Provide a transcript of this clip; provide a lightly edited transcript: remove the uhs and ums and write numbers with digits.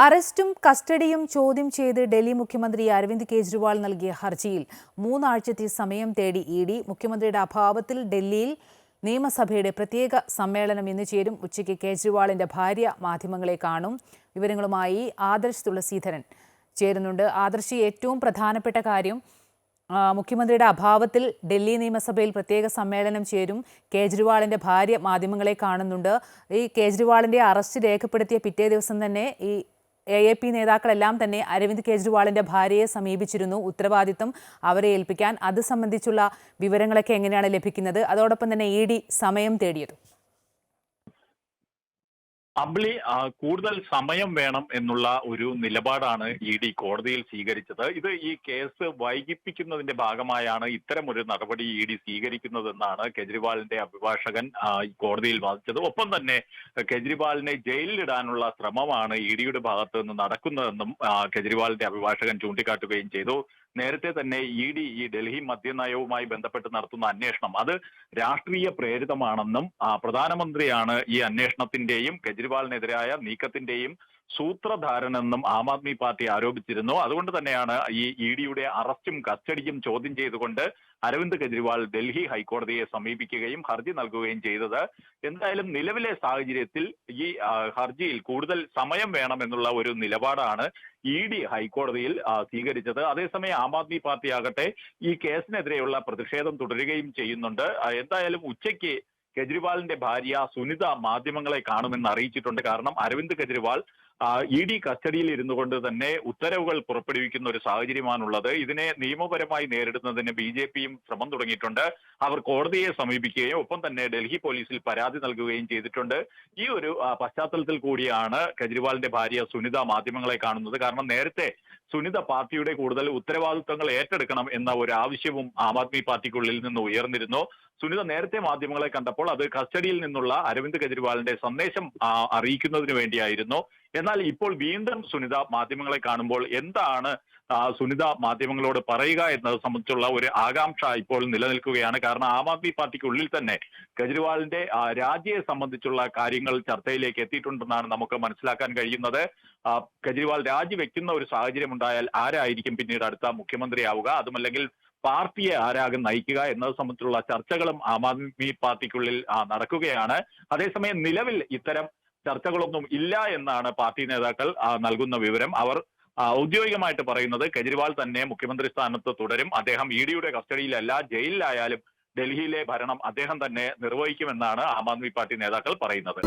അറസ്റ്റും കസ്റ്റഡിയും ചോദ്യം ചെയ്ത് ഡൽഹി മുഖ്യമന്ത്രി അരവിന്ദ് കെജ്രിവാൾ നൽകിയ ഹർജിയിൽ 3 ആഴ്ചത്തെ സമയം തേടി ഇഡി. മുഖ്യമന്ത്രിയുടെ അഭാവത്തിൽ ഡൽഹിയിൽ നിയമസഭയുടെ പ്രത്യേക സമ്മേളനം ഇന്ന് ചേരും. ഉച്ചയ്ക്ക് കെജ്രിവാളിന്റെ ഭാര്യ മാധ്യമങ്ങളെ കാണും. വിവരങ്ങളുമായി ആദർശ് തുളസീധരൻ ചേരുന്നുണ്ട്. ആദർശ്, ഏറ്റവും പ്രധാനപ്പെട്ട കാര്യം, മുഖ്യമന്ത്രിയുടെ അഭാവത്തിൽ ഡൽഹി നിയമസഭയിൽ പ്രത്യേക സമ്മേളനം ചേരും. കേജ്രിവാളിന്റെ ഭാര്യ മാധ്യമങ്ങളെ കാണുന്നുണ്ട്. ഈ കേജ്രിവാളിന്റെ അറസ്റ്റ് രേഖപ്പെടുത്തിയ പിറ്റേ ദിവസം തന്നെ ഈ AAP നേതാക്കളെല്ലാം തന്നെ അരവിന്ദ് കെജ്രിവാളിന്റെ ഭാര്യയെ സമീപിച്ചിരുന്നു, ഉത്തരവാദിത്തം അവരെ ഏൽപ്പിക്കാൻ. അത് സംബന്ധിച്ചുള്ള വിവരങ്ങളൊക്കെ എങ്ങനെയാണ് ലഭിക്കുന്നത്? അതോടൊപ്പം തന്നെ ED സമയം തേടിയത്. അബ്ലി, കൂടുതൽ സമയം വേണം എന്നുള്ള ഒരു നിലപാടാണ് ED കോടതിയിൽ സ്വീകരിച്ചത്. ഈ കേസ് വൈകിപ്പിക്കുന്നതിന്റെ ഭാഗമായാണ് ഇത്തരം ഒരു നടപടി ED സ്വീകരിക്കുന്നതെന്നാണ് കെജ്രിവാളിന്റെ അഭിഭാഷകൻ കോടതിയിൽ വാദിച്ചത്. ഒപ്പം തന്നെ കെജ്രിവാളിനെ ജയിലിലിടാനുള്ള ശ്രമമാണ് EDയുടെ ഭാഗത്ത് നിന്ന് നടക്കുന്നതെന്നും കെജ്രിവാളിന്റെ അഭിഭാഷകൻ ചൂണ്ടിക്കാട്ടുകയും ചെയ്തു. നേരത്തെ തന്നെ ED ഈ ഡൽഹി മദ്യനയവുമായി ബന്ധപ്പെട്ട് നടത്തുന്ന അന്വേഷണം അത് രാഷ്ട്രീയ പ്രേരിതമാണെന്നും പ്രധാനമന്ത്രിയാണ് ഈ അന്വേഷണത്തിന്റെയും കെജ്രിവാളിനെതിരായ നീക്കത്തിന്റെയും സൂത്രധാരനെന്നും ആം ആദ്മി പാർട്ടി ആരോപിച്ചിരുന്നു. അതുകൊണ്ട് തന്നെയാണ് ഈ EDയുടെ അറസ്റ്റും കസ്റ്റഡിയും ചോദ്യം ചെയ്തുകൊണ്ട് അരവിന്ദ് കെജ്രിവാൾ ഡൽഹി ഹൈക്കോടതിയെ സമീപിക്കുകയും ഹർജി നൽകുകയും ചെയ്തത്. എന്തായാലും നിലവിലെ സാഹചര്യത്തിൽ ഈ ഹർജിയിൽ കൂടുതൽ സമയം വേണമെന്നുള്ള ഒരു നിലപാടാണ് ED ഹൈക്കോടതിയിൽ സ്വീകരിച്ചത്. അതേസമയം ആം ആദ്മി പാർട്ടി ആകട്ടെ ഈ കേസിനെതിരെയുള്ള പ്രതിഷേധം തുടരുകയും ചെയ്യുന്നുണ്ട്. എന്തായാലും ഉച്ചയ്ക്ക് കെജ്രിവാളിന്റെ ഭാര്യ സുനിത മാധ്യമങ്ങളെ കാണുമെന്ന് അറിയിച്ചിട്ടുണ്ട്. കാരണം അരവിന്ദ് കെജ്രിവാൾ ED കസ്റ്റഡിയിൽ ഇരുന്നു കൊണ്ട് തന്നെ ഉത്തരവുകൾ പുറപ്പെടുവിക്കുന്ന ഒരു സാഹചര്യമാണുള്ളത്. ഇതിനെ നിയമപരമായി നേരിടുന്നതിന് BJPയും ശ്രമം തുടങ്ങിയിട്ടുണ്ട്. അവർ കോടതിയെ സമീപിക്കുകയും ഒപ്പം തന്നെ ഡൽഹി പോലീസിൽ പരാതി നൽകുകയും ചെയ്തിട്ടുണ്ട്. ഈ ഒരു പശ്ചാത്തലത്തിൽ കൂടിയാണ് കെജ്രിവാളിന്റെ ഭാര്യ സുനിത മാധ്യമങ്ങളെ കാണുന്നത്. കാരണം നേരത്തെ സുനിത പാർട്ടിയുടെ കൂടുതൽ ഉത്തരവാദിത്വങ്ങൾ ഏറ്റെടുക്കണം എന്ന ഒരു ആവശ്യവും ആം ആദ്മി പാർട്ടിക്കുള്ളിൽ നിന്ന് ഉയർന്നിരുന്നു. സുനിത നേരത്തെ മാധ്യമങ്ങളെ കണ്ടപ്പോൾ അത് കസ്റ്റഡിയിൽ നിന്നുള്ള അരവിന്ദ് കെജ്രിവാളിന്റെ സന്ദേശം അറിയിക്കുന്നതിന് വേണ്ടിയായിരുന്നു. എന്നാൽ ഇപ്പോൾ വീണ്ടും സുനിത മാധ്യമങ്ങളെ കാണുമ്പോൾ എന്താണ് സുനിത മാധ്യമങ്ങളോട് പറയുക എന്നത് സംബന്ധിച്ചുള്ള ഒരു ആകാംക്ഷ ഇപ്പോൾ നിലനിൽക്കുകയാണ്. കാരണം ആം ആദ്മി പാർട്ടിക്കുള്ളിൽ തന്നെ കെജ്രിവാളിന്റെ രാജിയെ സംബന്ധിച്ചുള്ള കാര്യങ്ങൾ ചർച്ചയിലേക്ക് എത്തിയിട്ടുണ്ടെന്നാണ് നമുക്ക് മനസ്സിലാക്കാൻ കഴിയുന്നത്. കെജ്രിവാൾ രാജിവെക്കുന്ന ഒരു സാഹചര്യം ഉണ്ടായാൽ ആരായിരിക്കും പിന്നീട് അടുത്ത മുഖ്യമന്ത്രിയാവുക, അതുമല്ലെങ്കിൽ പാർട്ടിയെ ആരാകും നയിക്കുക എന്നത് സംബന്ധിച്ചുള്ള ചർച്ചകളും ആം ആദ്മി പാർട്ടിക്കുള്ളിൽ നടക്കുകയാണ്. അതേസമയം നിലവിൽ ഇത്തരം ചർച്ചകളൊന്നും ഇല്ല എന്നാണ് പാർട്ടി നേതാക്കൾ നൽകുന്ന വിവരം. അവർ ഔദ്യോഗികമായിട്ട് പറയുന്നത് കെജ്രിവാൾ തന്നെ മുഖ്യമന്ത്രി സ്ഥാനത്ത് തുടരും. അദ്ദേഹം EDയുടെ കസ്റ്റഡിയിലല്ല, ജയിലിലായാലും ഡൽഹിയിലെ ഭരണം അദ്ദേഹം തന്നെ നിർവഹിക്കുമെന്നാണ് ആം ആദ്മി പാർട്ടി നേതാക്കൾ പറയുന്നത്.